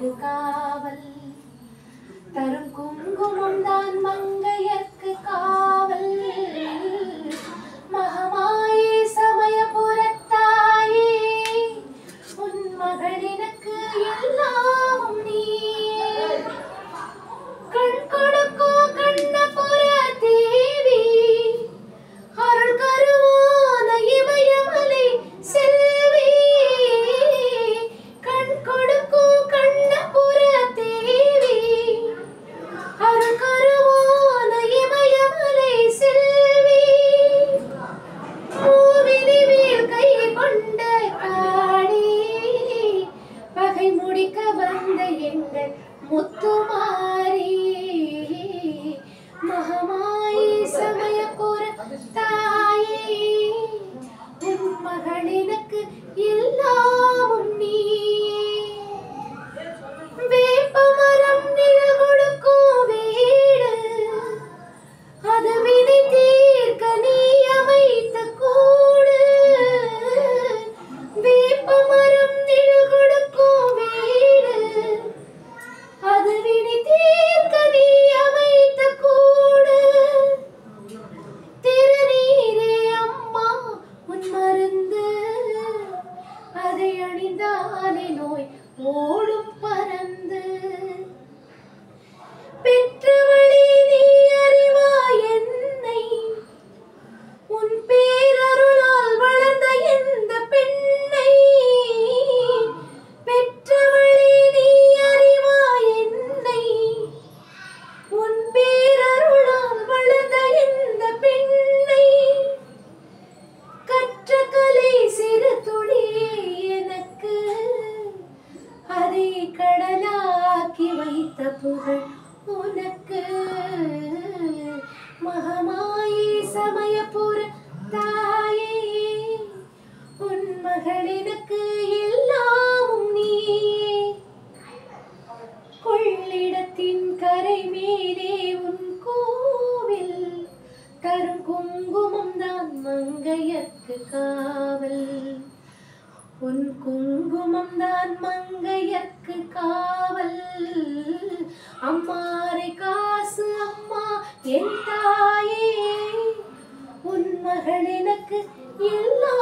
மங்கையர்க்கு காவல் தரும் குங்குமம் தான் மங்கையர்க்கு காவல் மகமாயே சமயபுரத்தாயே உன் மகளினுக்கு எல்லாமும் நீயே கண் கொடுக்கும் கண்ணபுர தேவி அருள் கருவான இமயமலை செல்வி கண் கொடுக்கும் கண்ணபுர தேவி அருள் கருவான இமயமலை செல்வி மூவினி வேல் கை கொண்ட காளி பகை முடிக்க வந்த எங்கள் முத்துமாரி மகமாயி சமயபுர தாயே உன் மகளினுக்கு எல்லாமும் நீயே வேப்பமரம் நிழல் கொடுக்கும் வீடு அது வினை தீர்க்க நீ அமைத்த கூடு வேப்பமரம் நிழல் கொடுக்கும் வீடு அது வினை தீர்க்க நீ அமைத்த கூடு திருநீரே அம்மா உன் மருந்து அதை அணிந்தாலே நோய் ஓடும் பறந்து பெற்றவளே நீ அறிவாய் என்னை உன் பேரருளால் வளர்ந்த எந்த பெண்ணை பெற்றவளே நீ அறிவாய் என்னை உன் பேரருளால் வளர்ந்த எந்த பெண்ணை கற்ற கலை சிறு துளியே எனக்கு அதை கடலாக்கி வைத்த புகழ் உனக்கு மகமாயி சமயபுர தாயே உன் மகளினுக்கு எல்லாமும் நீயே கொள்ளிடத்தின் கரை மேலே உன் கோவில் தரும் குங்குமம் தான் மங்கையர்க்கு காவல் உன் குங்குமம் தான் மங்கையர்க்கு காவல் அம்மாரை காசு அம்மா என் தாயே உன் மகளினுக்கு எல்லா